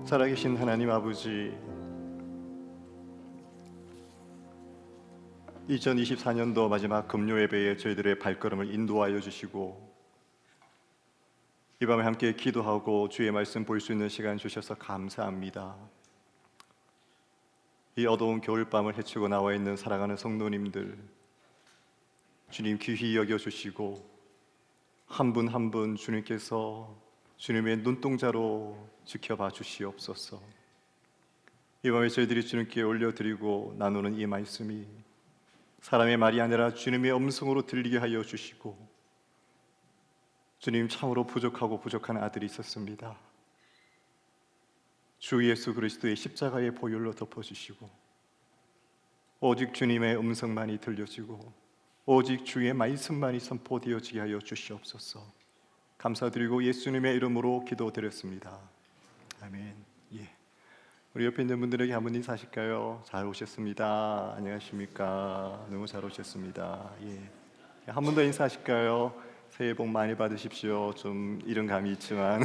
살아계신 하나님 아버지, 2024년도 마지막 금요 예배에 저희들의 발걸음을 인도하여 주시고 이 밤에 함께 기도하고 주의 말씀 볼 수 있는 시간 주셔서 감사합니다. 이 어두운 겨울밤을 헤치고 나와 있는 사랑하는 성도님들, 주님 귀히 여겨주시고 한 분 한 분 주님께서 주님의 눈동자로 지켜봐 주시옵소서. 이 밤에 저희들이 주님께 올려드리고 나누는 이 말씀이 사람의 말이 아니라 주님의 음성으로 들리게 하여 주시고, 주님 참으로 부족하고 부족한 아들이 있었습니다. 주 예수 그리스도의 십자가의 보혈로 덮어주시고 오직 주님의 음성만이 들려지고 오직 주의 말씀만이 선포되어지게 하여 주시옵소서. 감사드리고 예수님의 이름으로 기도드렸습니다. 아멘. 우리 옆에 있는 분들에게 한번 인사하실까요? 잘 오셨습니다. 안녕하십니까? 너무 잘 오셨습니다. 한 번 더 인사하실까요? 새해 복 많이 받으십시오. 좀 이른 감이 있지만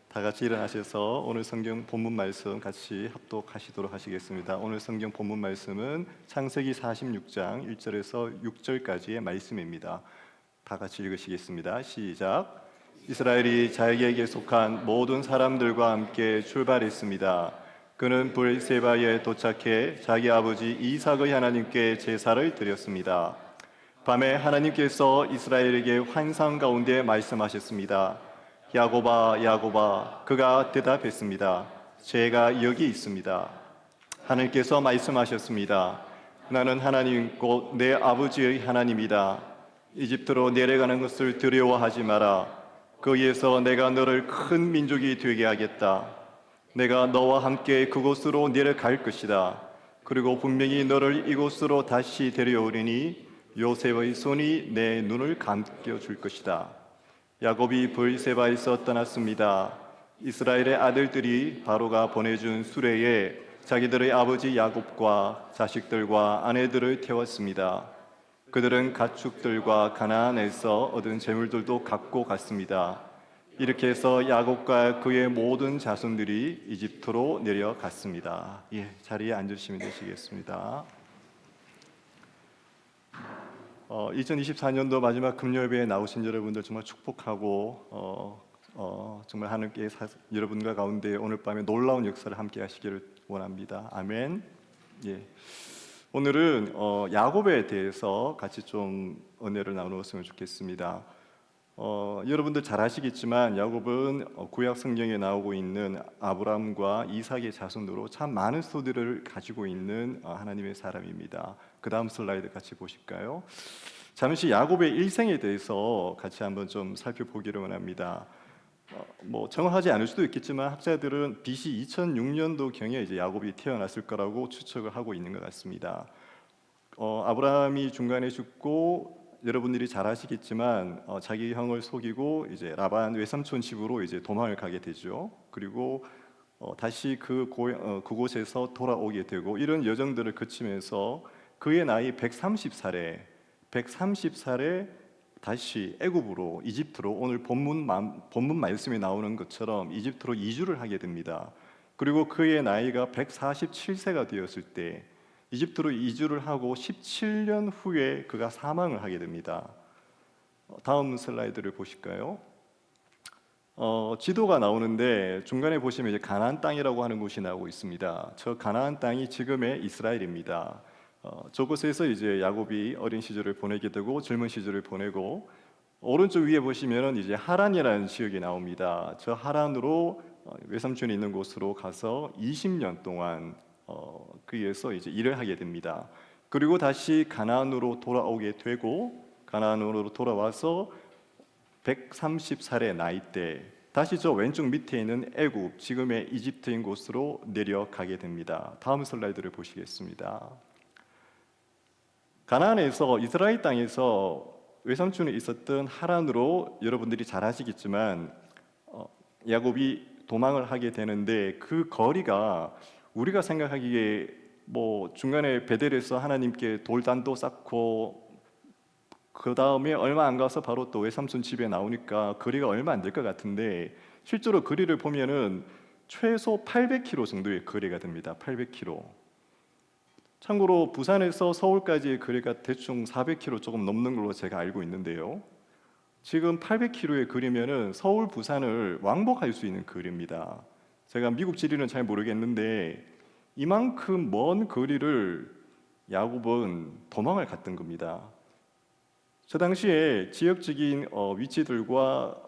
다 같이 일어나셔서 오늘 성경 본문 말씀 같이 합독하시도록 하시겠습니다. 오늘 성경 본문 말씀은 창세기 46장 1절에서 6절까지의 말씀입니다. 다 같이 읽으시겠습니다. 시작. 이스라엘이 자기에게 속한 모든 사람들과 함께 출발했습니다. 그는 브엘세바에 도착해 자기 아버지 이삭의 하나님께 제사를 드렸습니다. 밤에 하나님께서 이스라엘에게 환상 가운데 말씀하셨습니다. 야곱아, 야곱아. 그가 대답했습니다. 제가 여기 있습니다. 하나님께서 말씀하셨습니다. 나는 하나님 곧 내 아버지의 하나님이다. 이집트로 내려가는 것을 두려워하지 마라. 거기에서 내가 너를 큰 민족이 되게 하겠다. 내가 너와 함께 그곳으로 내려갈 것이다. 그리고 분명히 너를 이곳으로 다시 데려오리니 요셉의 손이 내 눈을 감겨줄 것이다. 야곱이 브엘세바에서 떠났습니다. 이스라엘의 아들들이 바로가 보내준 수레에 자기들의 아버지 야곱과 자식들과 아내들을 태웠습니다. 그들은 가축들과 가나안에서 얻은 재물들도 갖고 갔습니다. 이렇게 해서 야곱과 그의 모든 자손들이 이집트로 내려갔습니다. 자리에 앉으시면 되시겠습니다. 2024년도 마지막 금요일에 나오신 여러분들 정말 축복하고 정말 하나님께 여러분과 가운데 오늘 밤에 놀라운 역사를 함께 하시기를 원합니다. 아멘. 오늘은 야곱에 대해서 같이 좀 은혜를 나누었으면 좋겠습니다. 여러분들 잘 아시겠지만 야곱은 구약 성경에 나오고 있는 아브라함과 이삭의 자손으로 참 많은 스토리를 가지고 있는 하나님의 사람입니다. 그 다음 슬라이드 같이 보실까요? 잠시 야곱의 일생에 대해서 같이 한번 좀 살펴보기를 원합니다. 정확하지 않을 수도 있겠지만 학자들은 BC 2006년도경에 이제 야곱이 태어났을 거라고 추측을 하고 있는 것 같습니다. 아브라함이 중간에 죽고 여러분들이 잘 아시겠지만 자기 형을 속이고 이제 라반 외삼촌 집으로 이제 도망을 가게 되죠. 그리고 다시 그곳에서 돌아오게 되고 이런 여정들을 거치면서 그의 나이 130살에 다시 애굽으로 이집트로 오늘 본문 말씀에 나오는 것처럼 이집트로 이주를 하게 됩니다. 그리고 그의 나이가 147세가 되었을 때 이집트로 이주를 하고 17년 후에 그가 사망을 하게 됩니다. 다음 슬라이드를 보실까요? 지도가 나오는데 중간에 보시면 이제 가나안 땅이라고 하는 곳이 나오고 있습니다. 저 가나안 땅이 지금의 이스라엘입니다. 저곳에서 이제 야곱이 어린 시절을 보내게 되고 젊은 시절을 보내고 오른쪽 위에 보시면은 이제 하란이라는 지역이 나옵니다. 저 하란으로 외삼촌이 있는 곳으로 가서 20년 동안 거기에서 이제 일을 하게 됩니다. 그리고 다시 가나안으로 돌아오게 되고 가나안으로 돌아와서 130살의 나이 때 다시 저 왼쪽 밑에 있는 애굽, 지금의 이집트인 곳으로 내려가게 됩니다. 다음 슬라이드를 보시겠습니다. 가나안에서 이스라엘 땅에서 외삼촌이 있었던 하란으로 여러분들이 잘 아시겠지만 야곱이 도망을 하게 되는데 그 거리가 우리가 생각하기에 중간에 베델에서 하나님께 돌단도 쌓고 그 다음에 얼마 안 가서 바로 또 외삼촌 집에 나오니까 거리가 얼마 안 될 것 같은데 실제로 거리를 보면은 최소 800km 정도의 거리가 됩니다. 800km. 참고로 부산에서 서울까지의 거리가 대충 400km 조금 넘는 걸로 제가 알고 있는데요. 지금 800km의 거리면은 서울 부산을 왕복할 수 있는 거리입니다. 제가 미국 지리는 잘 모르겠는데 이만큼 먼 거리를 야곱은 도망을 갔던 겁니다. 저 당시에 지역적인 위치들과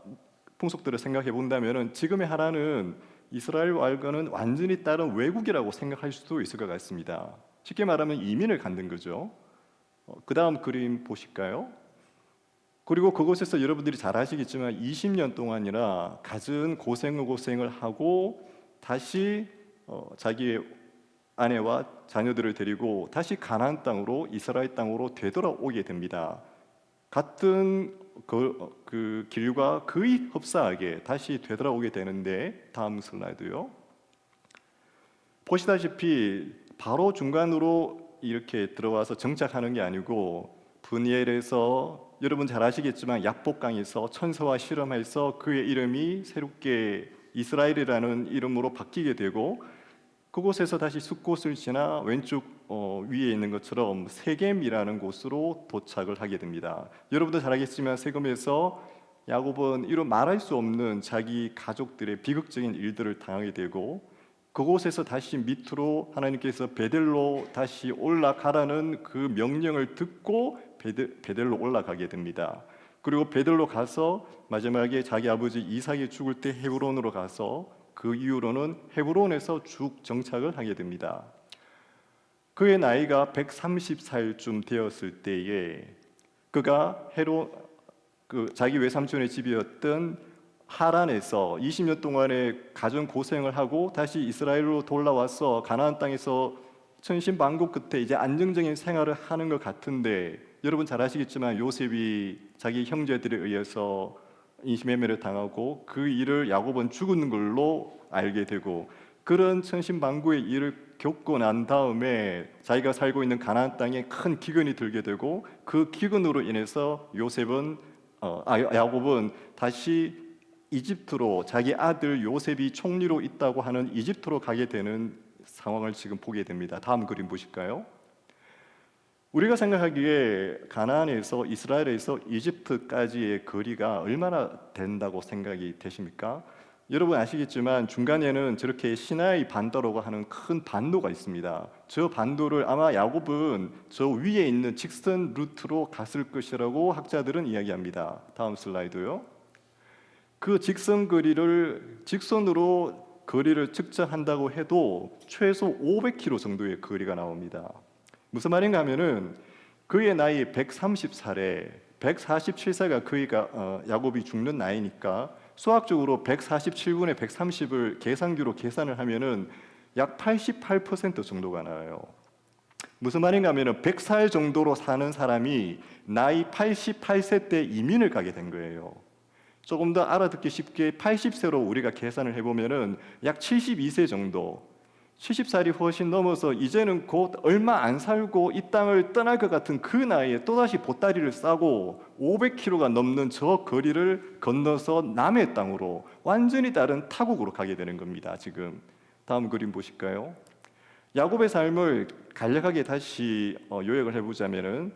풍속들을 생각해 본다면은 지금의 하나는 이스라엘과는 완전히 다른 외국이라고 생각할 수도 있을 것 같습니다. 쉽게 말하면 이민을 갔는 거죠. 그 다음 그림 보실까요? 그리고 그곳에서 여러분들이 잘 아시겠지만 20년 동안이나 갖은 고생을 하고 다시 자기의 아내와 자녀들을 데리고 다시 가나안 땅으로 이스라엘 땅으로 되돌아오게 됩니다. 같은 그 길과 거의 흡사하게 다시 되돌아오게 되는데 다음 슬라이드요. 보시다시피 바로 중간으로 이렇게 들어와서 정착하는 게 아니고 분이엘에서 여러분 잘 아시겠지만 약복강에서 천사와 실험해서 그의 이름이 새롭게 이스라엘이라는 이름으로 바뀌게 되고 그곳에서 다시 숫곳을 지나 왼쪽 위에 있는 것처럼 세겜이라는 곳으로 도착을 하게 됩니다. 여러분도 잘 알겠지만 세겜에서 야곱은 이런 말할 수 없는 자기 가족들의 비극적인 일들을 당하게 되고 그곳에서 다시 밑으로 하나님께서 베델로 다시 올라가라는 그 명령을 듣고 베델로 올라가게 됩니다. 그리고 베델로 가서 마지막에 자기 아버지 이삭이 죽을 때 헤브론으로 가서 그 이후로는 헤브론에서 쭉 정착을 하게 됩니다. 그의 나이가 130살쯤 되었을 때에 그가 자기 외삼촌의 집이었던 하란에서 20년 동안의 가정 고생을 하고 다시 이스라엘로 돌아와서 가나안 땅에서 천신만고 끝에 이제 안정적인 생활을 하는 것 같은데 여러분 잘 아시겠지만 요셉이 자기 형제들에 의해서 인신매매를 당하고 그 일을 야곱은 죽은 걸로 알게 되고 그런 천신만고의 일을 겪고 난 다음에 자기가 살고 있는 가나안 땅에 큰 기근이 들게 되고 그 기근으로 인해서 야곱은 다시 이집트로 자기 아들 요셉이 총리로 있다고 하는 이집트로 가게 되는 상황을 지금 보게 됩니다. 다음 그림 보실까요? 우리가 생각하기에 가나안에서 이스라엘에서 이집트까지의 거리가 얼마나 된다고 생각이 되십니까? 여러분 아시겠지만 중간에는 저렇게 시나이 반도라고 하는 큰 반도가 있습니다. 저 반도를 아마 야곱은 저 위에 있는 직선 루트로 갔을 것이라고 학자들은 이야기합니다. 다음 슬라이드요. 그 직선으로 거리를 측정한다고 해도 최소 500km 정도의 거리가 나옵니다. 무슨 말인가 하면은 그의 나이 130살에 147세가 그이가 야곱이 죽는 나이니까 수학적으로 147분의 130을 계산기로 계산을 하면은 약 88% 정도가 나와요. 무슨 말인가 하면은 100살 정도로 사는 사람이 나이 88세 때 이민을 가게 된 거예요. 조금 더 알아듣기 쉽게 80세로 우리가 계산을 해보면은 약 72세 정도, 70살이 훨씬 넘어서 이제는 곧 얼마 안 살고 이 땅을 떠날 것 같은 그 나이에 또다시 보따리를 싸고 500km가 넘는 저 거리를 건너서 남의 땅으로 완전히 다른 타국으로 가게 되는 겁니다. 지금 다음 그림 보실까요? 야곱의 삶을 간략하게 다시 요약을 해보자면은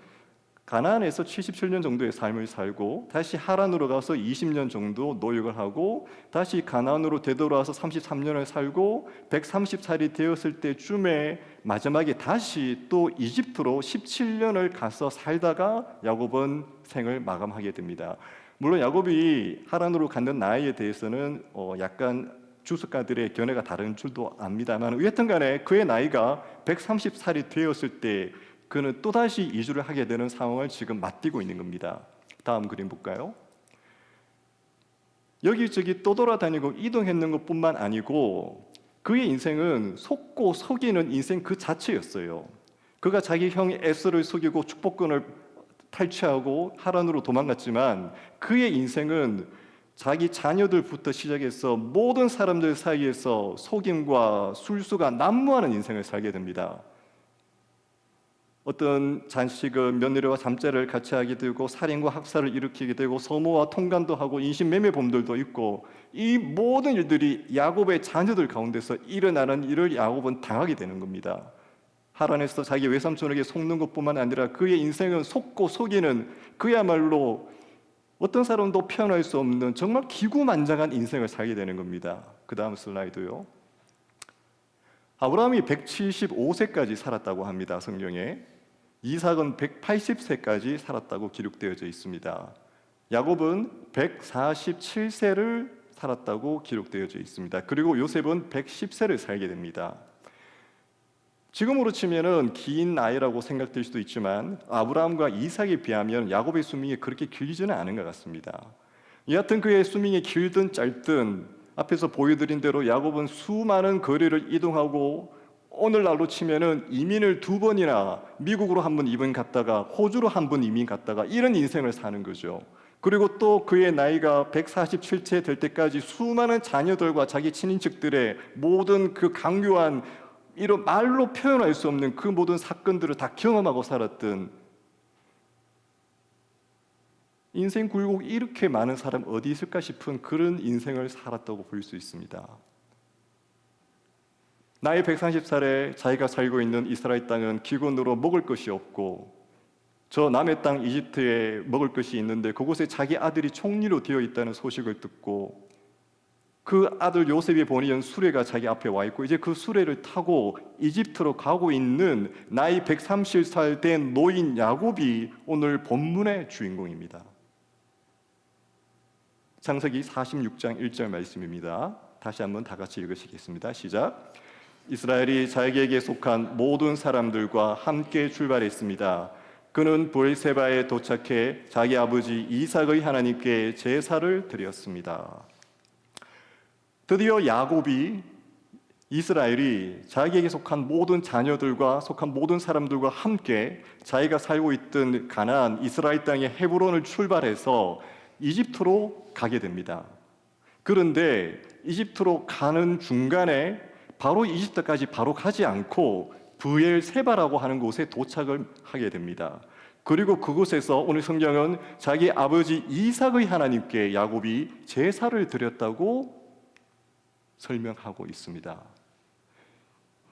가나안에서 77년 정도의 삶을 살고 다시 하란으로 가서 20년 정도 노역을 하고 다시 가나안으로 되돌아와서 33년을 살고 130살이 되었을 때쯤에 마지막에 다시 또 이집트로 17년을 가서 살다가 야곱은 생을 마감하게 됩니다. 물론 야곱이 하란으로 갔는 나이에 대해서는 약간 주석가들의 견해가 다른 줄도 압니다만 여하튼 간에 그의 나이가 130살이 되었을 때 그는 또다시 이주를 하게 되는 상황을 지금 맞디고 있는 겁니다. 다음 그림 볼까요? 여기저기 떠돌아다니고 이동했는 것뿐만 아니고 그의 인생은 속고 속이는 인생 그 자체였어요. 그가 자기 형 에서를 속이고 축복권을 탈취하고 하란으로 도망갔지만 그의 인생은 자기 자녀들부터 시작해서 모든 사람들 사이에서 속임과 술수가 난무하는 인생을 살게 됩니다. 어떤 자식은 며느리와 잠자리를 같이 하게 되고 살인과 학살을 일으키게 되고 소모와 통간도 하고 인신매매범들도 있고, 이 모든 일들이 야곱의 자녀들 가운데서 일어나는 일을 야곱은 당하게 되는 겁니다. 하란에서 자기 외삼촌에게 속는 것뿐만 아니라 그의 인생은 속고 속이는, 그야말로 어떤 사람도 표현할 수 없는 정말 기구만장한 인생을 살게 되는 겁니다. 그 다음 슬라이드요. 아브라함이 175세까지 살았다고 합니다. 성경에. 이삭은 180세까지 살았다고 기록되어져 있습니다. 야곱은 147세를 살았다고 기록되어져 있습니다. 그리고 요셉은 110세를 살게 됩니다. 지금으로 치면은 긴 나이라고 생각될 수도 있지만 아브라함과 이삭에 비하면 야곱의 수명이 그렇게 길지는 않은 것 같습니다. 여하튼 그의 수명이 길든 짧든 앞에서 보여드린 대로 야곱은 수많은 거리를 이동하고, 오늘날로 치면은 이민을 2번이나 미국으로 한 번 이민 갔다가 호주로 한 번 이민 갔다가 이런 인생을 사는 거죠. 그리고 또 그의 나이가 147세 될 때까지 수많은 자녀들과 자기 친인척들의 모든 그 강요한, 이런 말로 표현할 수 없는 그 모든 사건들을 다 경험하고 살았던, 인생 굴곡 이렇게 많은 사람 어디 있을까 싶은 그런 인생을 살았다고 볼 수 있습니다. 나이 130살에 자기가 살고 있는 이스라엘 땅은 기근으로 먹을 것이 없고, 저 남의 땅 이집트에 먹을 것이 있는데 그곳에 자기 아들이 총리로 되어 있다는 소식을 듣고, 그 아들 요셉이 보내온 수레가 자기 앞에 와 있고, 이제 그 수레를 타고 이집트로 가고 있는 나이 130살 된 노인 야곱이 오늘 본문의 주인공입니다. 창세기 46장 1절 말씀입니다. 다시 한번 다 같이 읽으시겠습니다. 시작. 이스라엘이 자기에게 속한 모든 사람들과 함께 출발했습니다. 그는 브엘세바에 도착해 자기 아버지 이삭의 하나님께 제사를 드렸습니다. 드디어 야곱이, 이스라엘이 자기에게 속한 모든 자녀들과 속한 모든 사람들과 함께 자기가 살고 있던 가나안 이스라엘 땅의 헤브론을 출발해서 이집트로 가게 됩니다. 그런데 이집트로 가는 중간에 바로 이집트까지 바로 가지 않고 브엘세바라고 하는 곳에 도착을 하게 됩니다. 그리고 그곳에서 오늘 성경은 자기 아버지 이삭의 하나님께 야곱이 제사를 드렸다고 설명하고 있습니다.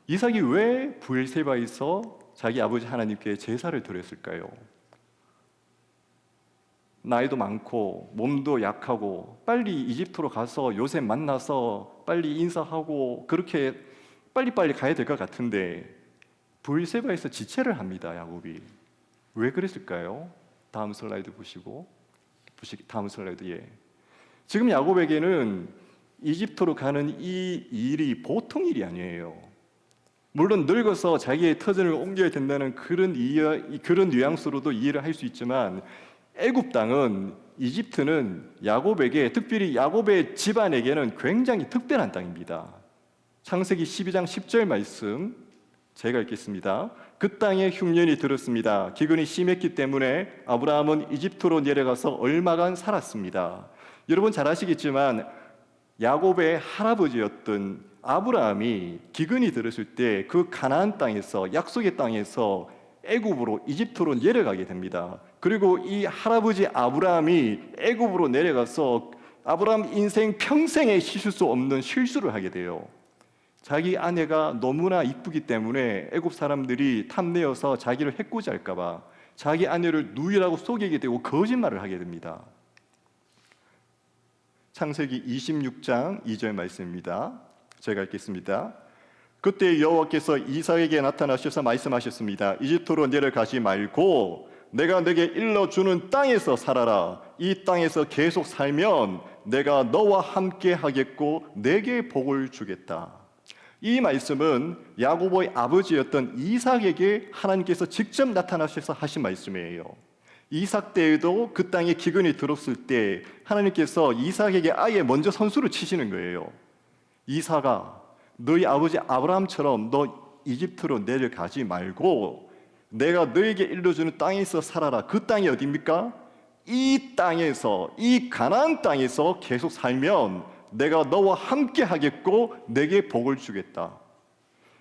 이삭이 왜 브엘세바에서 자기 아버지 하나님께 제사를 드렸을까요? 나이도 많고 몸도 약하고 빨리 이집트로 가서 요셉 만나서 빨리 인사하고 그렇게 빨리빨리 가야 될 것 같은데 브엘세바에서 지체를 합니다. 야곱이. 왜 그랬을까요? 다음 슬라이드 보시고, 다음 슬라이드. 예. 지금 야곱에게는 이집트로 가는 이 일이 보통 일이 아니에요. 물론 늙어서 자기의 터전을 옮겨야 된다는 그런 뉘앙스로도 이해를 할 수 있지만, 애굽 땅은, 이집트는 야곱에게, 특별히 야곱의 집안에게는 굉장히 특별한 땅입니다. 창세기 12장 10절 말씀 제가 읽겠습니다. 그 땅에 흉년이 들었습니다. 기근이 심했기 때문에 아브라함은 이집트로 내려가서 얼마간 살았습니다. 여러분 잘 아시겠지만 야곱의 할아버지였던 아브라함이 기근이 들었을 때 그 가나안 땅에서, 약속의 땅에서 애굽으로, 이집트로 내려가게 됩니다. 그리고 이 할아버지 아브라함이 애굽으로 내려가서 아브라함 인생 평생에 씻을 수 없는 실수를 하게 돼요. 자기 아내가 너무나 이쁘기 때문에 애굽 사람들이 탐내어서 자기를 해코지할까 봐 자기 아내를 누이라고 속이게 되고 거짓말을 하게 됩니다. 창세기 26장 2절 말씀입니다. 제가 읽겠습니다. 그때 여호와께서 이삭에게 나타나셔서 말씀하셨습니다. 이집트로 내려가지 말고 내가 네게 일러주는 땅에서 살아라. 이 땅에서 계속 살면 내가 너와 함께 하겠고 네게 복을 주겠다. 이 말씀은 야곱의 아버지였던 이삭에게 하나님께서 직접 나타나셔서 하신 말씀이에요. 이삭 때에도 그 땅에 기근이 들었을 때 하나님께서 이삭에게 아예 먼저 선수를 치시는 거예요. 이삭아, 너희 아버지 아브라함처럼 너 이집트로 내려가지 말고 내가 너에게 일러주는 땅에서 살아라. 그 땅이 어디입니까? 이 땅에서, 이 가나안 땅에서 계속 살면 내가 너와 함께 하겠고 내게 복을 주겠다.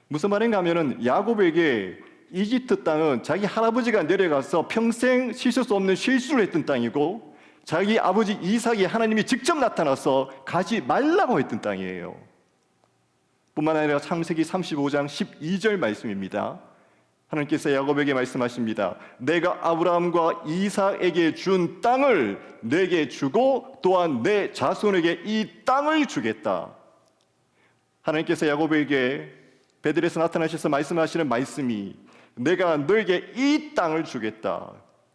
무슨 말인가 하면은 야곱에게 이집트 땅은 자기 할아버지가 내려가서 평생 씻을 수 없는 실수를 했던 땅이고, 자기 아버지 이삭이 하나님이 직접 나타나서 가지 말라고 했던 땅이에요. 뿐만 아니라 창세기 35장 12절 말씀입니다. 하나님께서 야곱에게 말씀하십니다. 내가 아브라함과 이삭에게 준 땅을 내게 주고 또한 내 자손에게 이 땅을 주겠다. 하나님께서 야곱에게 베들에서 나타나셔서 말씀하시는 말씀이 내가 너에게 이 땅을 주겠다,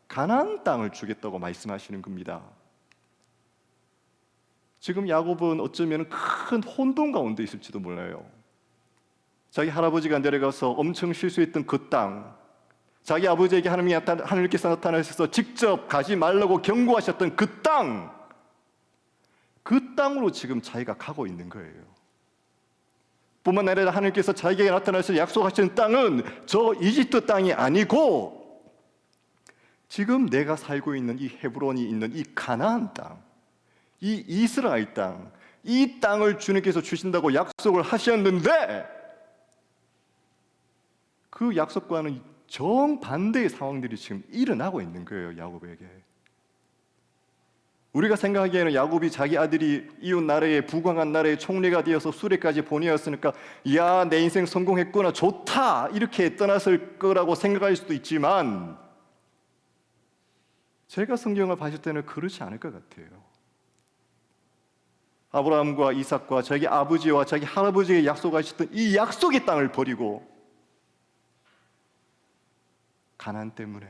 가나안 땅을 주겠다고 말씀하시는 겁니다. 지금 야곱은 어쩌면 큰 혼돈 가운데 있을지도 몰라요. 자기 할아버지가 내려가서 엄청 실수했던 그 땅, 자기 아버지에게 하나님께서 나타나셔서 직접 가지 말라고 경고하셨던 그 땅, 그 땅으로 지금 자기가 가고 있는 거예요. 뿐만 아니라 하나님께서 자기에게 나타나셔서 약속하신 땅은 저 이집트 땅이 아니고 지금 내가 살고 있는 이 헤브론이 있는 이 가나안 땅, 이 이스라엘 땅, 이 땅을 주님께서 주신다고 약속을 하셨는데 그 약속과는 정반대의 상황들이 지금 일어나고 있는 거예요, 야곱에게. 우리가 생각하기에는 야곱이 자기 아들이 이웃 나라의 부강한 나라의 총리가 되어서 수레까지 보내었으니까 야, 내 인생 성공했구나, 좋다, 이렇게 떠났을 거라고 생각할 수도 있지만 제가 성경을 봤을 때는 그렇지 않을 것 같아요. 아브라함과 이삭과 자기 아버지와 자기 할아버지에게 약속하셨던 이 약속의 땅을 버리고 가난 때문에,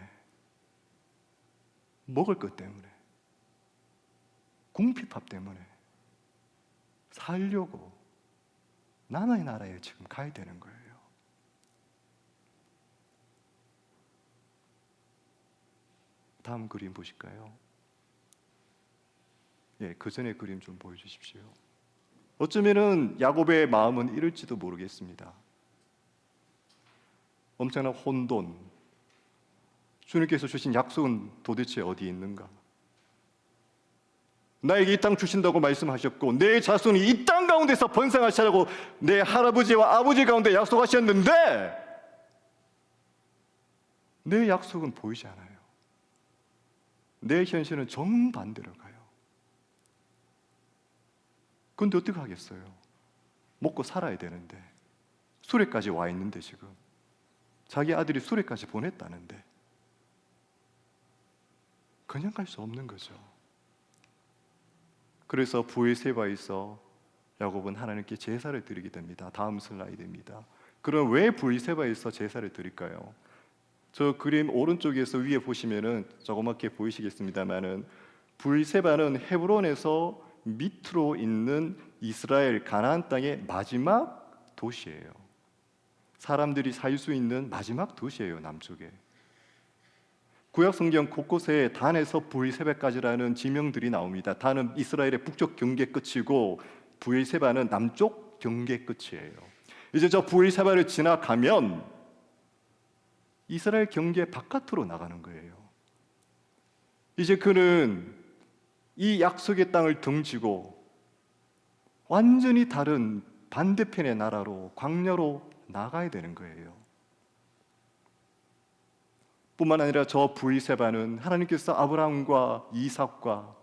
먹을 것 때문에, 궁핍합 때문에 살려고 남의 나라에 지금 가야 되는 거예요. 다음 그림 보실까요? 예, 그 전에 그림 좀 보여주십시오. 어쩌면은 야곱의 마음은 이럴지도 모르겠습니다. 엄청난 혼돈, 주님께서 주신 약속은 도대체 어디 있는가? 나에게 이 땅 주신다고 말씀하셨고 내 자손이 이 땅 가운데서 번성하시라고 내 할아버지와 아버지 가운데 약속하셨는데 내 약속은 보이지 않아요. 내 현실은 정반대로 가요. 그런데 어떻게 하겠어요? 먹고 살아야 되는데, 수레까지 와 있는데, 지금 자기 아들이 수레까지 보냈다는데 그냥 갈 수 없는 거죠. 그래서 브엘세바에서 야곱은 하나님께 제사를 드리게 됩니다. 다음 슬라이드입니다. 그럼 왜 브엘세바에서 제사를 드릴까요? 저 그림 오른쪽에서 위에 보시면은 조그맣게 보이시겠습니다만은 브엘세바는 헤브론에서 밑으로 있는 이스라엘 가나안 땅의 마지막 도시예요. 사람들이 살 수 있는 마지막 도시예요, 남쪽에. 구약 성경 곳곳에 단에서 브엘세바까지라는 지명들이 나옵니다. 단은 이스라엘의 북쪽 경계 끝이고 브엘세바는 남쪽 경계 끝이에요. 이제 저 브엘세바를 지나가면 이스라엘 경계 바깥으로 나가는 거예요. 이제 그는 이 약속의 땅을 등지고 완전히 다른 반대편의 나라로, 광야로 나가야 되는 거예요. 뿐만 아니라 저 브엘세바는 하나님께서 아브라함과 이삭과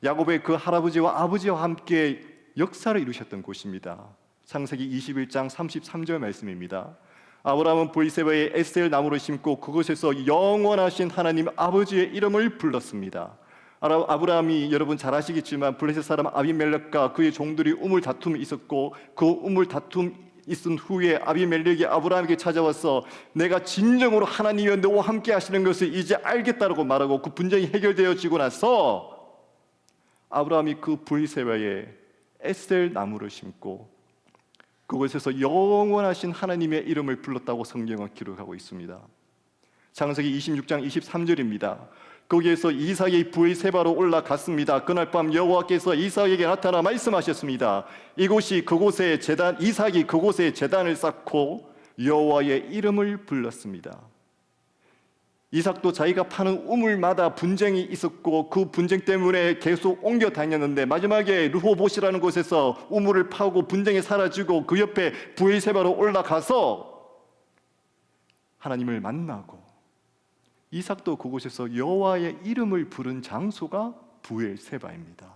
야곱의 그 할아버지와 아버지와 함께 역사를 이루셨던 곳입니다. 창세기 21장 33절 말씀입니다. 아브라함은 브엘세바에 에셀 나무를 심고 그곳에서 영원하신 하나님 아버지의 이름을 불렀습니다. 아브라함이 여러분 잘 아시겠지만 블레셋 사람 아비멜렉과 그의 종들이 우물 다툼이 있었고 그 우물 다툼 있은 후에 아비멜렉이 아브라함에게 찾아와서 내가 진정으로 하나님이 너와 함께 하시는 것을 이제 알겠다라고 말하고 그 분쟁이 해결되어지고 나서 아브라함이 그 브엘세바에 에셀 나무를 심고 그곳에서 영원하신 하나님의 이름을 불렀다고 성경은 기록하고 있습니다. 창세기 26장 23절입니다. 거기에서 이삭이 브엘세바로 올라갔습니다. 그날 밤 여호와께서 이삭에게 나타나 말씀하셨습니다. 그곳에 이삭이 그곳에 제단을 쌓고 여호와의 이름을 불렀습니다. 이삭도 자기가 파는 우물마다 분쟁이 있었고 그 분쟁 때문에 계속 옮겨 다녔는데 마지막에 르호봇이라는 곳에서 우물을 파고 분쟁이 사라지고 그 옆에 브엘세바로 올라가서 하나님을 만나고 이삭도 그곳에서 여호와의 이름을 부른 장소가 브엘세바입니다.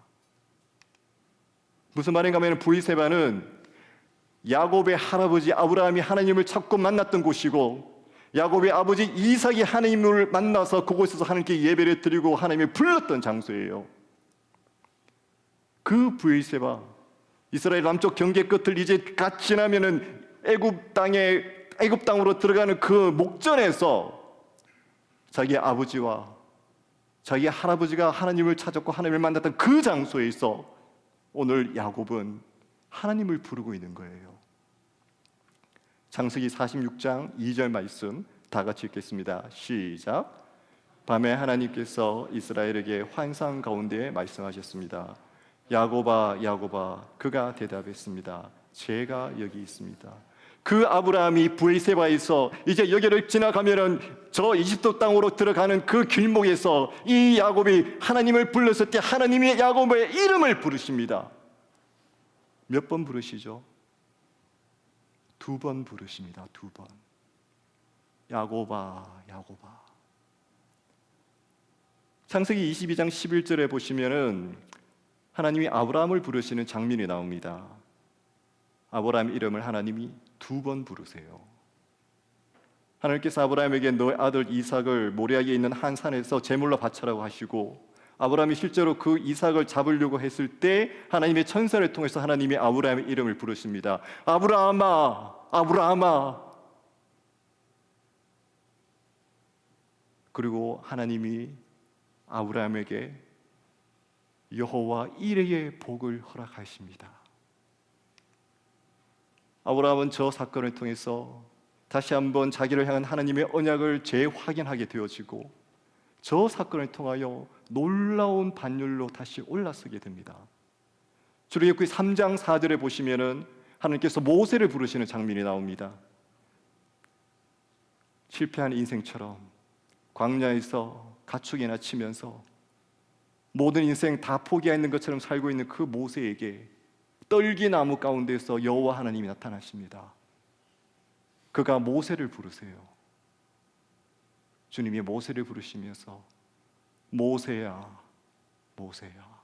무슨 말인가 하면 브엘세바는 야곱의 할아버지 아브라함이 하나님을 찾고 만났던 곳이고 야곱의 아버지 이삭이 하나님을 만나서 그곳에서 하나님께 예배를 드리고 하나님을 불렀던 장소예요. 그 브엘세바, 이스라엘 남쪽 경계 끝을 이제 갓 지나면은 애굽 땅으로 들어가는 그 목전에서 자기 아버지와 자기 할아버지가 하나님을 찾았고 하나님을 만났던 그 장소에서 오늘 야곱은 하나님을 부르고 있는 거예요. 창세기 46장 2절 말씀 다 같이 읽겠습니다. 시작. 밤에 하나님께서 이스라엘에게 환상 가운데 말씀하셨습니다. 야곱아 야곱아. 그가 대답했습니다. 제가 여기 있습니다. 그 아브라함이 브엘세바에서 이제 여기를 지나가면은 저 이집트 땅으로 들어가는 그 길목에서 이 야곱이 하나님을 불렀을 때 하나님이 야곱의 이름을 부르십니다. 몇 번 부르시죠? 2번 부르십니다. 2번. 야곱아 야곱아. 창세기 22장 11절에 보시면은 하나님이 아브라함을 부르시는 장면이 나옵니다. 아브라함 이름을 하나님이 2번 부르세요. 하나님께서 아브라함에게 너의 아들 이삭을 모리아에 있는 한 산에서 제물로 바쳐라고 하시고 아브라함이 실제로 그 이삭을 잡으려고 했을 때 하나님의 천사를 통해서 하나님이 아브라함의 이름을 부르십니다. 아브라함아 아브라함아. 그리고 하나님이 아브라함에게 여호와 이레의 복을 허락하십니다. 아브라함은 저 사건을 통해서 다시 한번 자기를 향한 하나님의 언약을 재확인하게 되어지고 저 사건을 통하여 놀라운 반열로 다시 올라서게 됩니다. 출애굽기 3장 4절에 보시면은 하나님께서 모세를 부르시는 장면이 나옵니다. 실패한 인생처럼 광야에서 가축이나 치면서 모든 인생 다 포기하는 것처럼 살고 있는 그 모세에게 떨기나무 가운데서 여호와 하나님이 나타나십니다. 그가 모세를 부르세요. 주님이 모세를 부르시면서 모세야 모세야.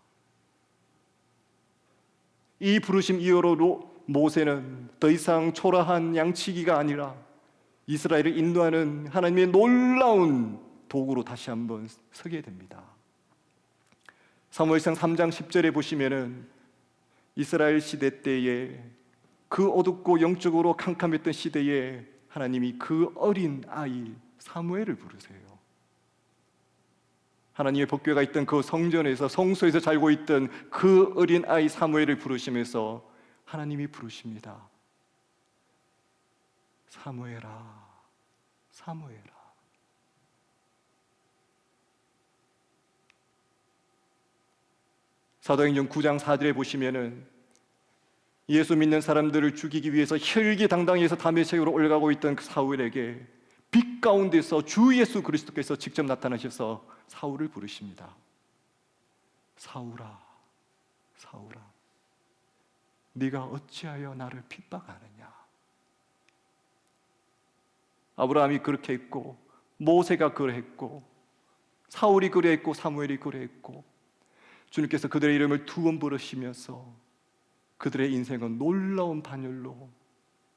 이 부르심 이후로 모세는 더 이상 초라한 양치기가 아니라 이스라엘을 인도하는 하나님의 놀라운 도구로 다시 한번 서게 됩니다. 사무엘상 3장 10절에 보시면은 이스라엘 시대 때에 그 어둡고 영적으로 캄캄했던 시대에 하나님이 그 어린 아이 사무엘을 부르세요. 하나님의 복궤가 있던 그 성전에서 성소에서 살고 있던 그 어린 아이 사무엘을 부르시면서 하나님이 부르십니다. 사무엘아 사무엘아. 사도행전 9장 4절에 보시면은 예수 믿는 사람들을 죽이기 위해서 혈기당당해서 다메섹으로 올라가고 있던 그 사울에게 빛 가운데서 주 예수 그리스도께서 직접 나타나셔서 사울을 부르십니다. 사울아 사울아 네가 어찌하여 나를 핍박하느냐. 아브라함이 그렇게 했고 모세가 그랬고 사울이 그랬고 사무엘이 그랬고 주님께서 그들의 이름을 2번 부르시면서 그들의 인생은 놀라운 반열로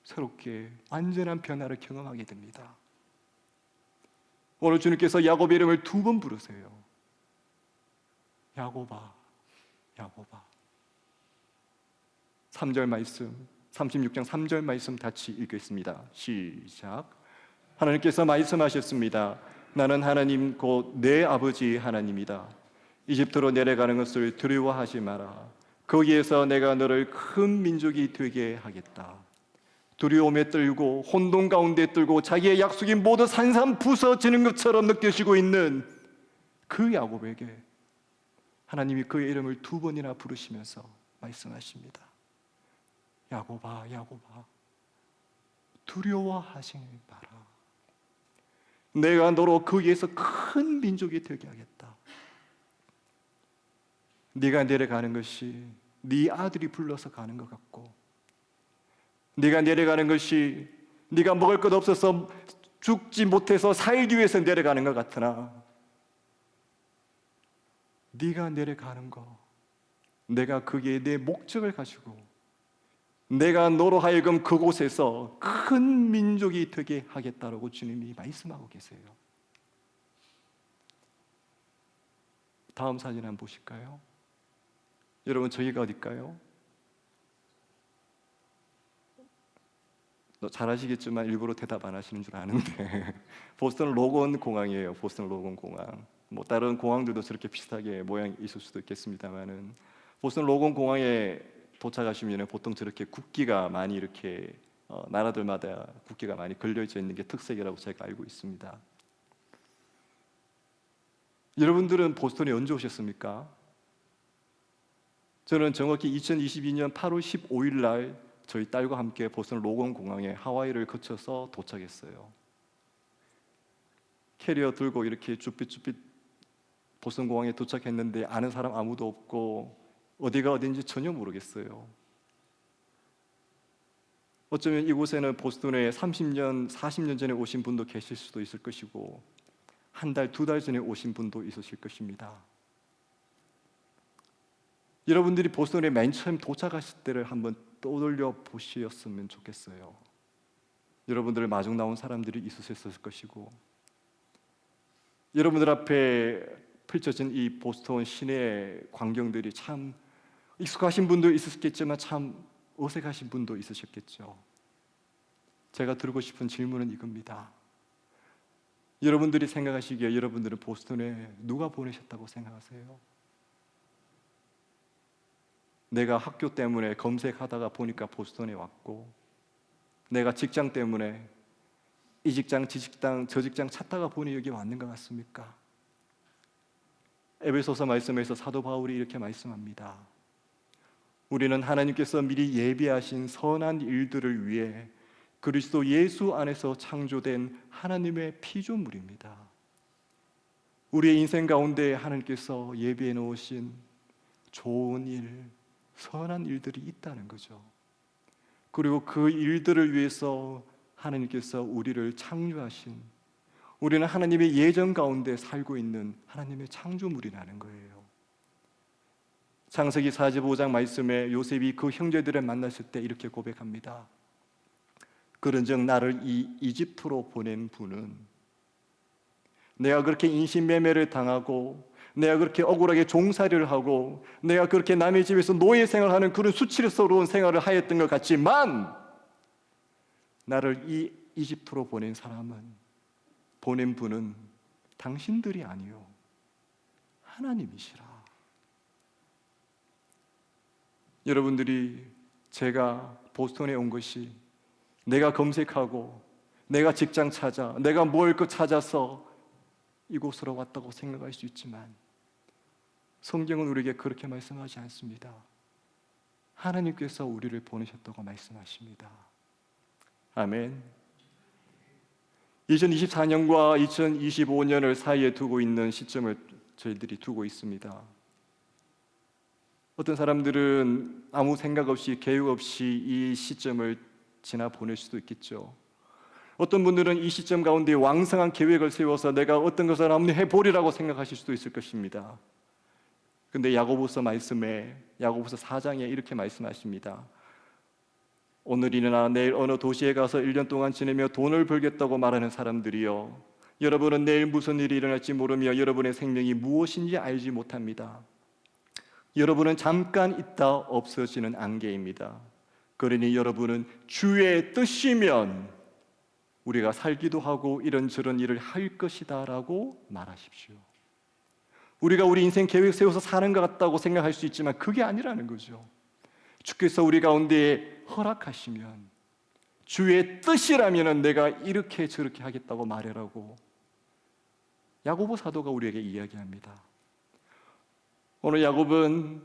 새롭게 완전한 변화를 경험하게 됩니다. 오늘 주님께서 야곱의 이름을 2번 부르세요. 야곱아 야곱아. 3절 말씀 36장 3절 말씀 같이 읽겠습니다. 시작. 하나님께서 말씀하셨습니다. 나는 하나님 곧 내 아버지 하나님이다. 이집트로 내려가는 것을 두려워하지 마라. 거기에서 내가 너를 큰 민족이 되게 하겠다. 두려움에 떨고 혼돈 가운데 떨고 자기의 약속이 모두 산산 부서지는 것처럼 느껴지고 있는 그 야곱에게 하나님이 그의 이름을 2번이나 부르시면서 말씀하십니다. 야곱아 야곱아 두려워하지 마라. 내가 너로 거기에서 큰 민족이 되게 하겠다. 네가 내려가는 것이 네 아들이 불러서 가는 것 같고 네가 내려가는 것이 네가 먹을 것 없어서 죽지 못해서 살기 위해서 내려가는 것 같으나 네가 내려가는 거, 내가 거기에 내 목적을 가지고 내가 너로 하여금 그곳에서 큰 민족이 되게 하겠다라고 주님이 말씀하고 계세요. 다음 사진 한번 보실까요? 여러분, 저기가 어딜까요? 잘 아시겠지만 일부러 대답 안 하시는 줄 아는데 보스턴 로건 공항이에요. 보스턴 로건 공항. 뭐 다른 공항들도 저렇게 비슷하게 모양이 있을 수도 있겠습니다만은, 보스턴 로건 공항에 도착하시면 보통 저렇게 국기가 많이 이렇게 나라들마다 국기가 많이 걸려져 있는 게 특색이라고 제가 알고 있습니다. 여러분들은 보스턴에 언제 오셨습니까? 저는 정확히 2022년 8월 15일 날 저희 딸과 함께 보스턴 로건 공항에 하와이를 거쳐서 도착했어요. 캐리어 들고 이렇게 쭈삣쭈삣 보스턴 공항에 도착했는데 아는 사람 아무도 없고 어디가 어딘지 전혀 모르겠어요. 어쩌면 이곳에는 보스턴에 30년, 40년 전에 오신 분도 계실 수도 있을 것이고 한 달, 두 달 전에 오신 분도 있으실 것입니다. 여러분들이 보스턴에 맨 처음 도착하실 때를 한번 떠올려 보셨으면 좋겠어요. 여러분들을 마중 나온 사람들이 있으셨을 것이고, 여러분들 앞에 펼쳐진 이 보스턴 시내 광경들이 참 익숙하신 분도 있으셨겠지만 참 어색하신 분도 있으셨겠죠. 제가 드리고 싶은 질문은 이겁니다. 여러분들이 생각하시기에 여러분들은 보스턴에 누가 보내셨다고 생각하세요? 내가 학교 때문에 검색하다가 보니까 보스턴에 왔고, 내가 직장 때문에 이 직장, 저 직장 찾다가 보니 여기 왔는 것 같습니까? 에베소서 말씀에서 사도 바울이 이렇게 말씀합니다. 우리는 하나님께서 미리 예비하신 선한 일들을 위해 그리스도 예수 안에서 창조된 하나님의 피조물입니다. 우리의 인생 가운데 하나님께서 예비해 놓으신 좋은 일, 선한 일들이 있다는 거죠. 그리고 그 일들을 위해서 하나님께서 우리를 창조하신, 우리는 하나님의 예정 가운데 살고 있는 하나님의 창조물이라는 거예요. 창세기 45장 말씀에 요셉이 그 형제들을 만났을 때 이렇게 고백합니다. 그런즉 나를 이 이집트로 보낸 분은 내가 그렇게 인신매매를 당하고 내가 그렇게 억울하게 종살이를 하고 내가 그렇게 남의 집에서 노예 생활하는 그런 수치스러운 생활을 하였던 것 같지만, 나를 이 이집트로 보낸 분은 당신들이 아니요 하나님이시라. 여러분들이 제가 보스턴에 온 것이 내가 검색하고 내가 직장 찾아 내가 뭘 찾아서 이곳으로 왔다고 생각할 수 있지만, 성경은 우리에게 그렇게 말씀하지 않습니다. 하나님께서 우리를 보내셨다고 말씀하십니다. 아멘. 2024년과 2025년을 사이에 두고 있는 시점을 저희들이 두고 있습니다. 어떤 사람들은 아무 생각 없이 계획 없이 이 시점을 지나 보낼 수도 있겠죠. 어떤 분들은 이 시점 가운데 왕성한 계획을 세워서 내가 어떤 것을 한번 해보리라고 생각하실 수도 있을 것입니다. 근데 야고보서 말씀에, 야고보서 4장에 이렇게 말씀하십니다. 오늘이나 내일 어느 도시에 가서 1년 동안 지내며 돈을 벌겠다고 말하는 사람들이요, 여러분은 내일 무슨 일이 일어날지 모르며 여러분의 생명이 무엇인지 알지 못합니다. 여러분은 잠깐 있다 없어지는 안개입니다. 그러니 여러분은 주의 뜻이면 우리가 살기도 하고 이런저런 일을 할 것이다 라고 말하십시오. 우리가 우리 인생 계획 세워서 사는 것 같다고 생각할 수 있지만 그게 아니라는 거죠. 주께서 우리 가운데 허락하시면, 주의 뜻이라면 내가 이렇게 저렇게 하겠다고 말해라고 야고보 사도가 우리에게 이야기합니다. 오늘 야곱은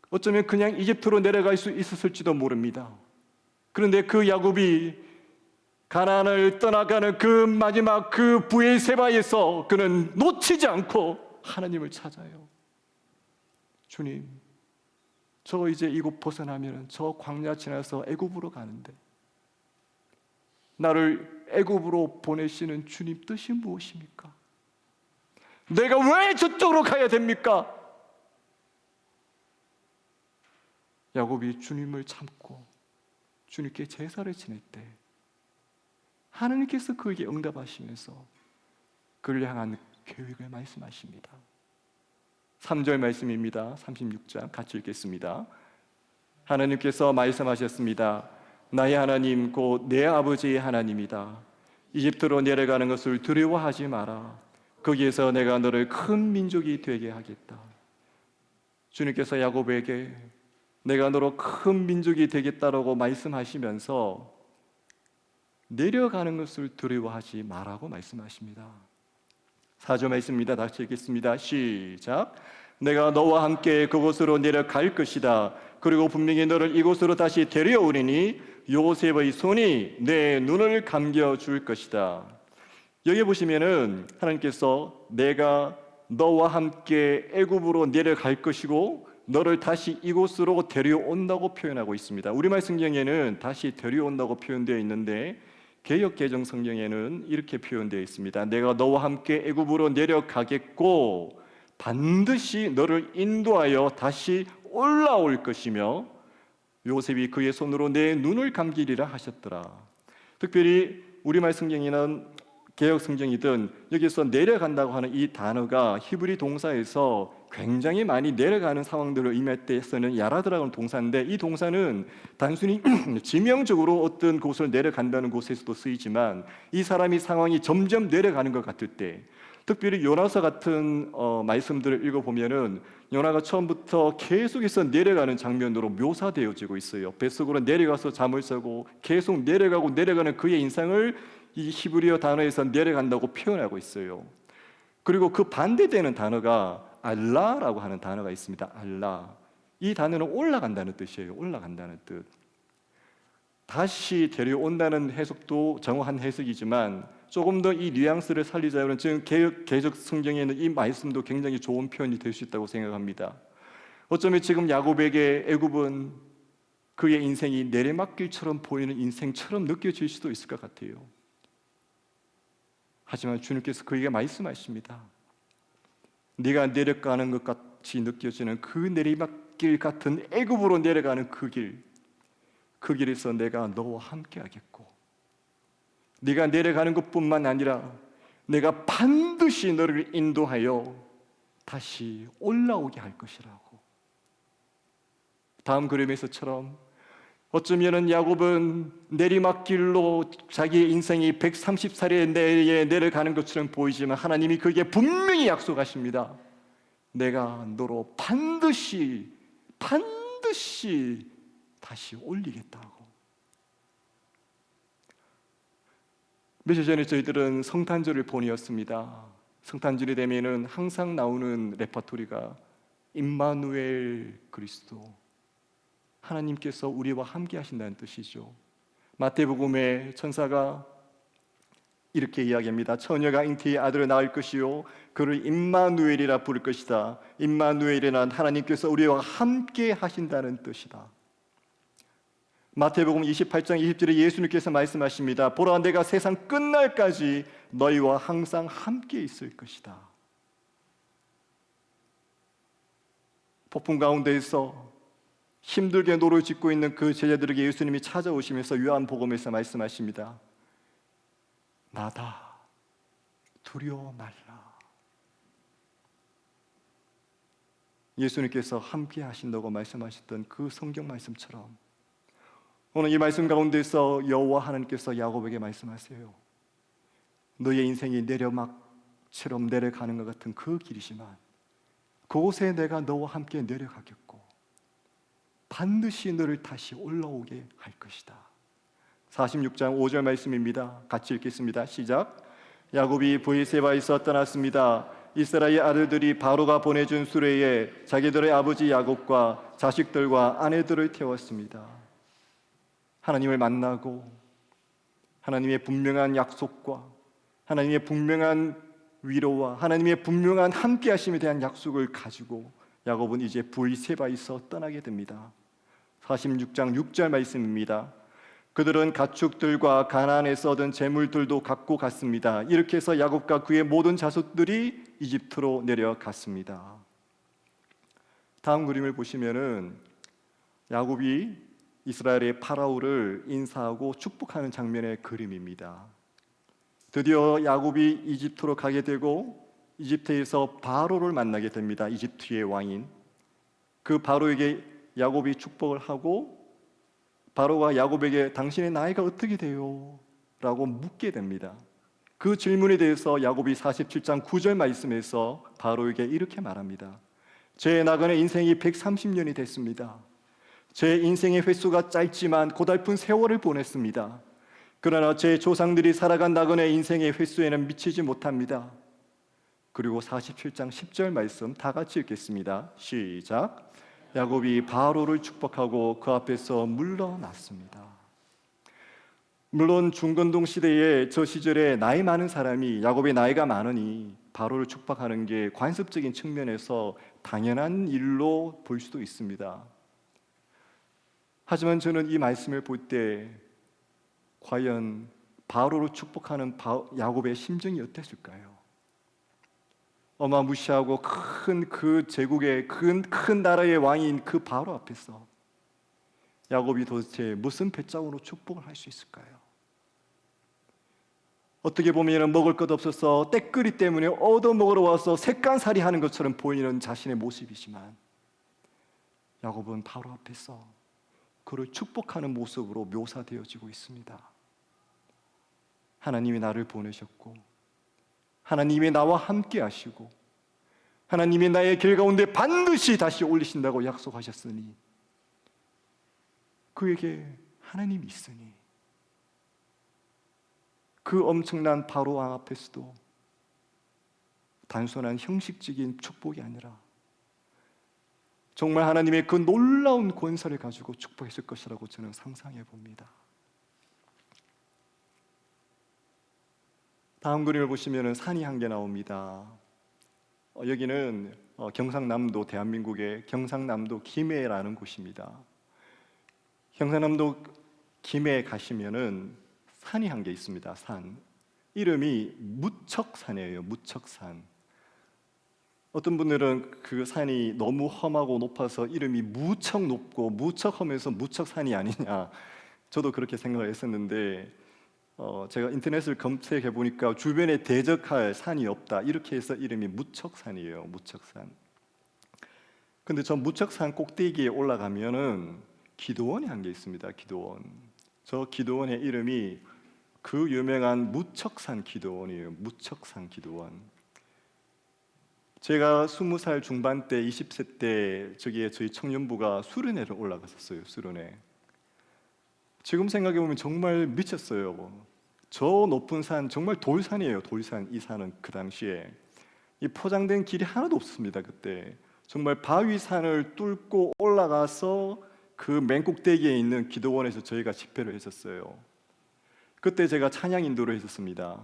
어쩌면 그냥 이집트로 내려갈 수 있었을지도 모릅니다. 그런데 그 야곱이 가나안을 떠나가는 그 마지막 그 브엘세바에서 그는 놓치지 않고 하나님을 찾아요. 주님, 저 이제 이곳 벗어나면 저 광야 지나서 애굽으로 가는데 나를 애굽으로 보내시는 주님 뜻이 무엇입니까? 내가 왜 저쪽으로 가야 됩니까? 야곱이 주님을 참고 주님께 제사를 지낼 때 하나님께서 그에게 응답하시면서 그를 향한 계획을 말씀하십니다. 3절 말씀입니다. 36장 같이 읽겠습니다. 하나님께서 말씀하셨습니다. 나의 하나님 곧 내 아버지의 하나님이다. 이집트로 내려가는 것을 두려워하지 마라. 거기에서 내가 너를 큰 민족이 되게 하겠다. 주님께서 야곱에게 내가 너로 큰 민족이 되겠다라고 말씀하시면서 내려가는 것을 두려워하지 마라고 말씀하십니다. 4절 말씀입니다. 다시 읽겠습니다. 시작. 내가 너와 함께 그곳으로 내려갈 것이다. 그리고 분명히 너를 이곳으로 다시 데려오리니 요셉의 손이 내 눈을 감겨줄 것이다. 여기 보시면은 하나님께서 내가 너와 함께 애굽으로 내려갈 것이고 너를 다시 이곳으로 데려온다고 표현하고 있습니다. 우리말 성경에는 다시 데려온다고 표현되어 있는데 개역 개정 성경에는 이렇게 표현되어 있습니다. 내가 너와 함께 애굽으로 내려가겠고 반드시 너를 인도하여 다시 올라올 것이며 요셉이 그의 손으로 내 눈을 감기리라 하셨더라. 특별히 우리말 성경에는 개역 성경이든 여기서 내려간다고 하는 이 단어가 히브리 동사에서 굉장히 많이 내려가는 상황들을 의미할 때 쓰는 야라드라는 동사인데 이 동사는 단순히 지명적으로 어떤 곳을 내려간다는 곳에서도 쓰이지만 이 사람이 상황이 점점 내려가는 것 같을 때 특별히 요나서 같은 말씀들을 읽어보면은 요나가 처음부터 계속해서 내려가는 장면으로 묘사되어지고 있어요. 뱃속으로 내려가서 잠을 자고 계속 내려가고 내려가는 그의 인상을 이 히브리어 단어에서 내려간다고 표현하고 있어요. 그리고 그 반대되는 단어가 알라라고 하는 단어가 있습니다. 알라. 이 단어는 올라간다는 뜻이에요. 올라간다는 뜻. 다시 데려온다는 해석도 정확한 해석이지만 조금 더 이 뉘앙스를 살리자면 지금 개역 성경에는 이 말씀도 굉장히 좋은 표현이 될 수 있다고 생각합니다. 어쩌면 지금 야곱에게 애굽은 그의 인생이 내리막길처럼 보이는 인생처럼 느껴질 수도 있을 것 같아요. 하지만 주님께서 그에게 말씀하십니다. 네가 내려가는 것 같이 느껴지는 그 내리막길 같은 애굽으로 내려가는 그 길에서 내가 너와 함께 하겠고 네가 내려가는 것뿐만 아니라 내가 반드시 너를 인도하여 다시 올라오게 할 것이라고. 다음 그림에서처럼 어쩌면 야곱은 내리막길로 자기의 인생이 130살에 내려가는 것처럼 보이지만 하나님이 그에게 분명히 약속하십니다. 내가 너로 반드시 다시 올리겠다고. 며칠 전에 저희들은 성탄절을 보내었습니다. 성탄절이 되면은 항상 나오는 레퍼토리가 임마누엘 그리스도, 하나님께서 우리와 함께 하신다는 뜻이죠. 마태복음의 천사가 이렇게 이야기합니다. 처녀가 잉태의 아들을 낳을 것이요 그를 임마누엘이라 부를 것이다. 임마누엘이란 하나님께서 우리와 함께 하신다는 뜻이다. 마태복음 28장 20절에 예수님께서 말씀하십니다. 보라 내가 세상 끝날까지 너희와 항상 함께 있을 것이다. 폭풍 가운데에서 힘들게 노를 젓고 있는 그 제자들에게 예수님이 찾아오시면서 요한복음에서 말씀하십니다. 나다, 두려워 말라. 예수님께서 함께 하신다고 말씀하셨던 그 성경 말씀처럼 오늘 이 말씀 가운데서 여호와 하나님께서 야곱에게 말씀하세요. 너의 인생이 내려막처럼 내려가는 것 같은 그 길이지만 그곳에 내가 너와 함께 내려가겠고 반드시 너를 다시 올라오게 할 것이다. 46장 5절 말씀입니다. 같이 읽겠습니다. 시작. 야곱이 브에세바에서 떠났습니다. 이스라엘 아들들이 바로가 보내준 수레에 자기들의 아버지 야곱과 자식들과 아내들을 태웠습니다. 하나님을 만나고 하나님의 분명한 약속과 하나님의 분명한 위로와 하나님의 분명한 함께하심에 대한 약속을 가지고 야곱은 이제 브에세바에서 떠나게 됩니다. 46장 6절 말씀입니다. 그들은 가축들과 가나안에서 얻은 재물들도 갖고 갔습니다. 이렇게 해서 야곱과 그의 모든 자손들이 이집트로 내려갔습니다. 다음 그림을 보시면은 야곱이 이스라엘의 파라오를 인사하고 축복하는 장면의 그림입니다. 드디어 야곱이 이집트로 가게 되고 이집트에서 바로를 만나게 됩니다. 이집트의 왕인 그 바로에게 야곱이 축복을 하고 바로가 야곱에게 당신의 나이가 어떻게 돼요? 라고 묻게 됩니다. 그 질문에 대해서 야곱이 47장 9절 말씀에서 바로에게 이렇게 말합니다. 제 나그네 인생이 130년이 됐습니다. 제 인생의 횟수가 짧지만 고달픈 세월을 보냈습니다. 그러나 제 조상들이 살아간 나그네 인생의 횟수에는 미치지 못합니다. 그리고 47장 10절 말씀 다 같이 읽겠습니다. 시작. 야곱이 바로를 축복하고 그 앞에서 물러났습니다. 물론 중건동 시대에 저 시절에 나이 많은 사람이 야곱의 나이가 많으니 바로를 축복하는 게 관습적인 측면에서 당연한 일로 볼 수도 있습니다. 하지만 저는 이 말씀을 볼 때 과연 바로를 축복하는 야곱의 심정이 어땠을까요? 어마무시하고 큰 그 제국의 큰 나라의 왕인 그 바로 앞에서 야곱이 도대체 무슨 배짱으로 축복을 할 수 있을까요? 어떻게 보면 먹을 것 없어서 떼거리 때문에 얻어먹으러 와서 색간살이 하는 것처럼 보이는 자신의 모습이지만 야곱은 바로 앞에서 그를 축복하는 모습으로 묘사되어지고 있습니다. 하나님이 나를 보내셨고 하나님이 나와 함께 하시고 하나님이 나의 길 가운데 반드시 다시 올리신다고 약속하셨으니 그에게 하나님이 있으니 그 엄청난 바로 왕 앞에서도 단순한 형식적인 축복이 아니라 정말 하나님의 그 놀라운 권세를 가지고 축복했을 것이라고 저는 상상해 봅니다. 다음 그림을 보시면 산이 한 개 나옵니다. 여기는 경상남도, 대한민국의 경상남도 김해라는 곳입니다. 경상남도 김해에 가시면은 산이 한 개 있습니다. 산 이름이 무척산이에요. 무척산. 어떤 분들은 그 산이 너무 험하고 높아서 이름이 무척 높고 무척하면서 무척산이 아니냐, 저도 그렇게 생각을 했었는데 제가 인터넷을 검색해 보니까 주변에 대적할 산이 없다, 이렇게 해서 이름이 무척산이에요. 무척산. 근데 저 무척산 꼭대기에 올라가면은 기도원이 한 개 있습니다. 기도원. 저 기도원의 이름이 그 유명한 무척산 기도원이에요. 무척산 기도원. 제가 20살 중반 때, 20세 때 저기에 저희 청년부가 수련회를 올라갔었어요. 수련회. 지금 생각해 보면 정말 미쳤어요. 저 높은 산, 정말 돌산이에요. 돌산. 이 산은 그 당시에 이 포장된 길이 하나도 없습니다. 그때 정말 바위 산을 뚫고 올라가서 그 맨 꼭대기에 있는 기도원에서 저희가 집회를 했었어요. 그때 제가 찬양 인도를 했었습니다.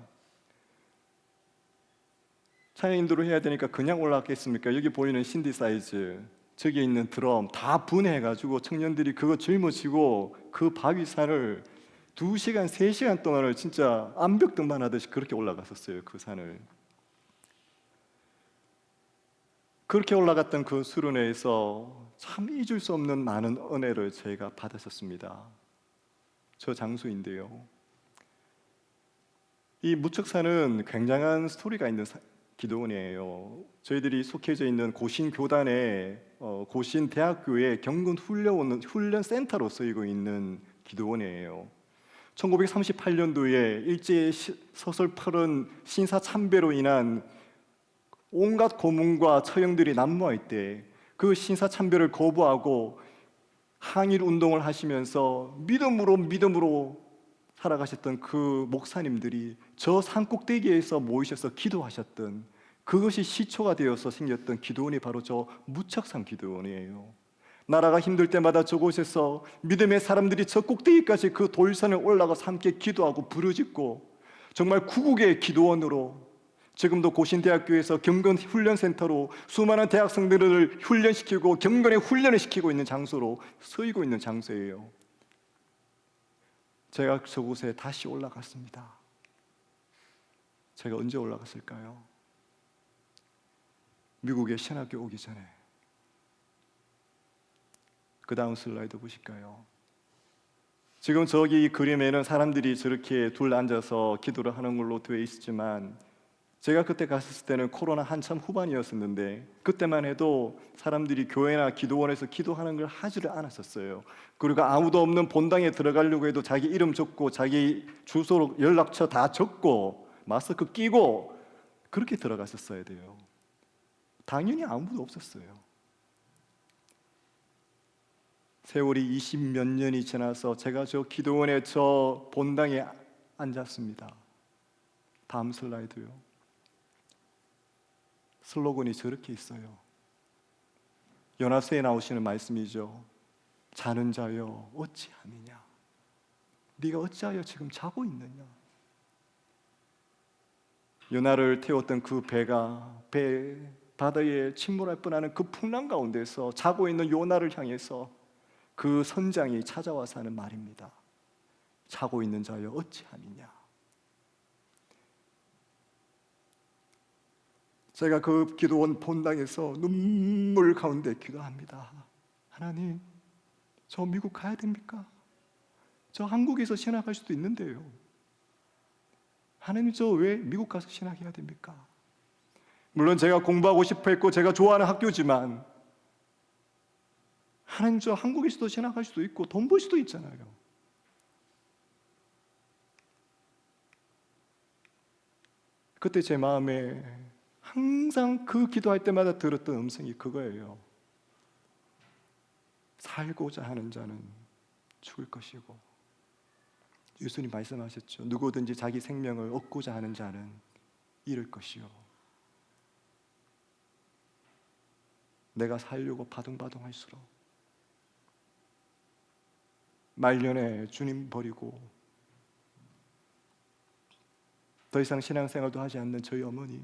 찬양 인도를 해야 되니까 그냥 올라갔겠습니까? 여기 보이는 신디사이즈, 저기 있는 드럼 다 분해해가지고 청년들이 그거 짊어지고 그 바위산을 2시간, 3시간 동안을 진짜 암벽등반 하듯이 그렇게 올라갔었어요. 그 산을. 그렇게 올라갔던 그 수련회에서 참 잊을 수 없는 많은 은혜를 저희가 받았었습니다. 저 장소인데요. 이 무척산은 굉장한 스토리가 있는 기도원이에요. 저희들이 속해져 있는 고신교단의 고신대학교의 경군 훈련 센터로 쓰이고 있는 기도원이에요. 1938년도에 일제 서설 펄은 신사참배로 인한 온갖 고문과 처형들이 난무할 때 그 신사참배를 거부하고 항일 운동을 하시면서 믿음으로 살아가셨던 그 목사님들이 저 산꼭대기에서 모이셔서 기도하셨던, 그것이 시초가 되어서 생겼던 기도원이 바로 저 무척산 기도원이에요. 나라가 힘들 때마다 저곳에서 믿음의 사람들이 저 꼭대기까지 그 돌산을 올라가서 함께 기도하고 부르짖고, 정말 구국의 기도원으로 지금도 고신대학교에서 경건훈련센터로 수많은 대학생들을 훈련시키고 경건의 훈련을 시키고 있는 장소로 쓰이고 있는 장소예요. 제가 저곳에 다시 올라갔습니다. 제가 언제 올라갔을까요? 미국에 신학교 오기 전에. 그 다음 슬라이드 보실까요? 지금 저기 이 그림에는 사람들이 저렇게 둘 앉아서 기도를 하는 걸로 되어 있지만, 제가 그때 갔을 때는 코로나 한참 후반이었었는데, 그때만 해도 사람들이 교회나 기도원에서 기도하는 걸 하지를 않았었어요. 그리고 아무도 없는 본당에 들어가려고 해도 자기 이름 적고 자기 주소, 연락처 다 적고 마스크 끼고 그렇게 들어갔었어야 돼요. 당연히 아무도 없었어요. 세월이 20몇 년이 지나서 제가 저 기도원의 저 본당에 앉았습니다. 다음 슬라이드요. 슬로건이 저렇게 있어요. 요나서에 나오시는 말씀이죠. 자는 자여 어찌함이냐? 네가 어찌하여 지금 자고 있느냐? 요나를 태웠던 그 배가 바다에 침몰할 뻔하는 그 풍랑 가운데서 자고 있는 요나를 향해서 그 선장이 찾아와서 하는 말입니다. 자고 있는 자여 어찌함이냐? 제가 그 기도원 본당에서 눈물 가운데 기도합니다. 하나님, 저 미국 가야 됩니까? 저 한국에서 신학할 수도 있는데요. 하나님, 저 왜 미국 가서 신학해야 됩니까? 물론 제가 공부하고 싶어 했고 제가 좋아하는 학교지만, 하나님, 저 한국에서도 신학할 수도 있고 돈 벌 수도 있잖아요. 그때 제 마음에 항상 그 기도할 때마다 들었던 음성이 그거예요. 살고자 하는 자는 죽을 것이고, 예수님 말씀하셨죠. 누구든지 자기 생명을 얻고자 하는 자는 잃을 것이요. 내가 살려고 바둥바둥할수록 말년에 주님 버리고 더 이상 신앙생활도 하지 않는 저희 어머니,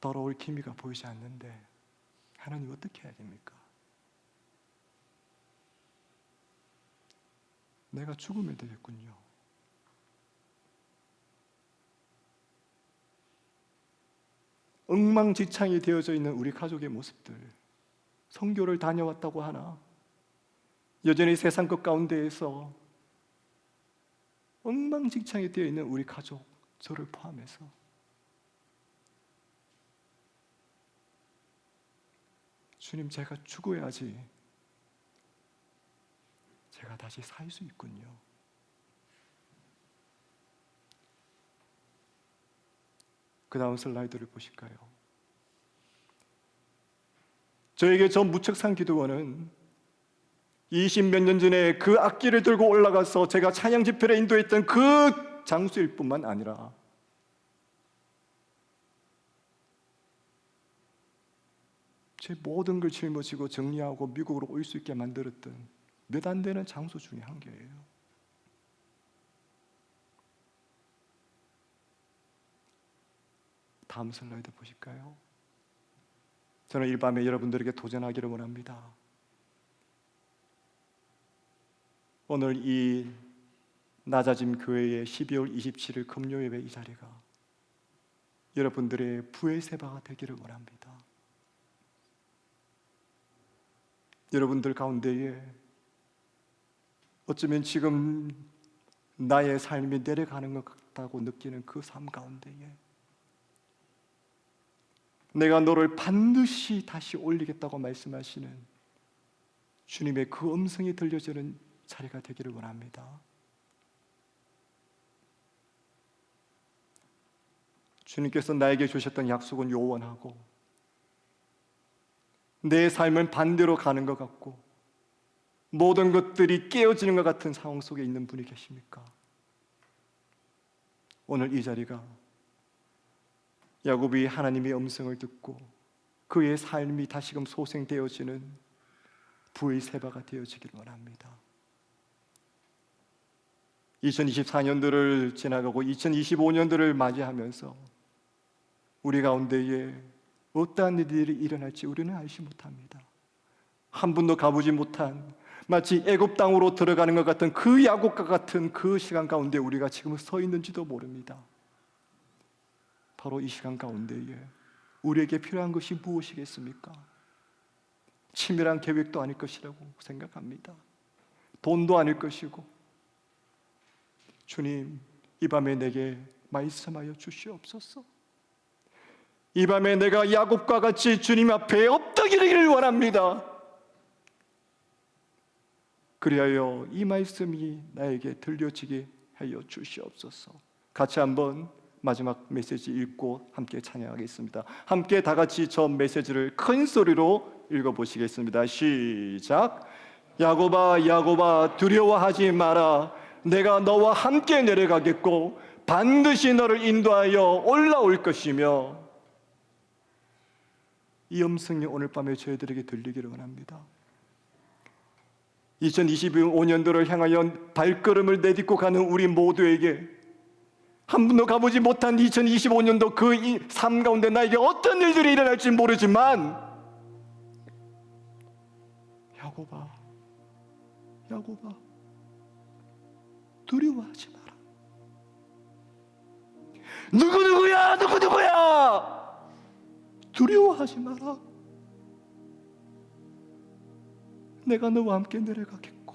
더러울 기미가 보이지 않는데 하나님 어떻게 해야 됩니까? 내가 죽으면 되겠군요. 엉망진창이 되어져 있는 우리 가족의 모습들, 선교를 다녀왔다고 하나 여전히 세상 것 가운데에서 엉망진창이 되어 있는 우리 가족, 저를 포함해서 주님, 제가 죽어야지 제가 다시 살 수 있군요. 그 다음 슬라이드를 보실까요? 저에게 저 무책상 기도원은 20몇 년 전에 그 악기를 들고 올라가서 제가 찬양 집회를 인도했던 그 장소일 뿐만 아니라 제 모든 걸 짊어지고 정리하고 미국으로 올 수 있게 만들었던 몇 안 되는 장소 중에 한 개예요. 다음 슬라이드 보실까요? 저는 이 밤에 여러분들에게 도전하기를 원합니다. 오늘 이 낮아짐 교회의 12월 27일 금요 예배 이 자리가 여러분들의 부의 세바가 되기를 원합니다. 여러분들 가운데에 어쩌면 지금 나의 삶이 내려가는 것 같다고 느끼는 그 삶 가운데에 내가 너를 반드시 다시 올리겠다고 말씀하시는 주님의 그 음성이 들려지는 자리가 되기를 원합니다. 주님께서 나에게 주셨던 약속은 요원하고 내 삶은 반대로 가는 것 같고 모든 것들이 깨어지는 것 같은 상황 속에 있는 분이 계십니까? 오늘 이 자리가 야곱이 하나님의 음성을 듣고 그의 삶이 다시금 소생되어지는 부의 세바가 되어지기를 원합니다. 2024년도를 지나가고 2025년도를 맞이하면서 우리 가운데에 어떠한 일들이 일어날지 우리는 알지 못합니다. 한 번도 가보지 못한 마치 애굽 땅으로 들어가는 것 같은 그 야곱과 같은 그 시간 가운데 우리가 지금 서 있는지도 모릅니다. 바로 이 시간 가운데에 우리에게 필요한 것이 무엇이겠습니까? 치밀한 계획도 아닐 것이라고 생각합니다. 돈도 아닐 것이고, 주님, 이 밤에 내게 말씀하여 주시옵소서. 이 밤에 내가 야곱과 같이 주님 앞에 엎드기를 원합니다. 그리하여 이 말씀이 나에게 들려지게 하여 주시옵소서. 같이 한번 마지막 메시지 읽고 함께 찬양하겠습니다. 함께 다 같이 저 메시지를 큰 소리로 읽어보시겠습니다. 시작. 야곱아, 야곱아, 두려워하지 마라. 내가 너와 함께 내려가겠고 반드시 너를 인도하여 올라올 것이며. 이 음성이 오늘 밤에 저희들에게 들리기를 원합니다. 2025년도를 향하여 발걸음을 내딛고 가는 우리 모두에게 한 번도 가보지 못한 2025년도 그 삶 가운데 나에게 어떤 일들이 일어날지 모르지만, 야곱아, 야곱아, 두려워하지 마라. 누구야, 누구야, 두려워하지 마라. 내가 너와 함께 내려가겠고,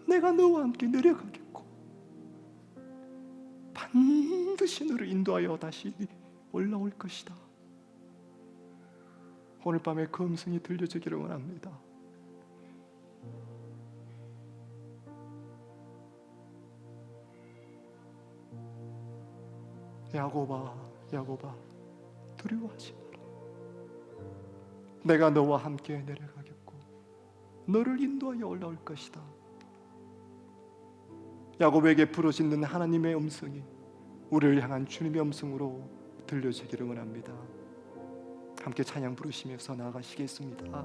내가 너와 함께 내려가겠고, 반드시 너를 인도하여 다시 올라올 것이다. 오늘 밤에 그 음성이 들려주기를 원합니다. 야곱아, 야곱아, 두려워하지 마라. 내가 너와 함께 내려가겠고 너를 인도하여 올라올 것이다. 야곱에게 부르짖는 하나님의 음성이 우리를 향한 주님의 음성으로 들려지기를 원합니다. 함께 찬양 부르시면서 나아가시겠습니다.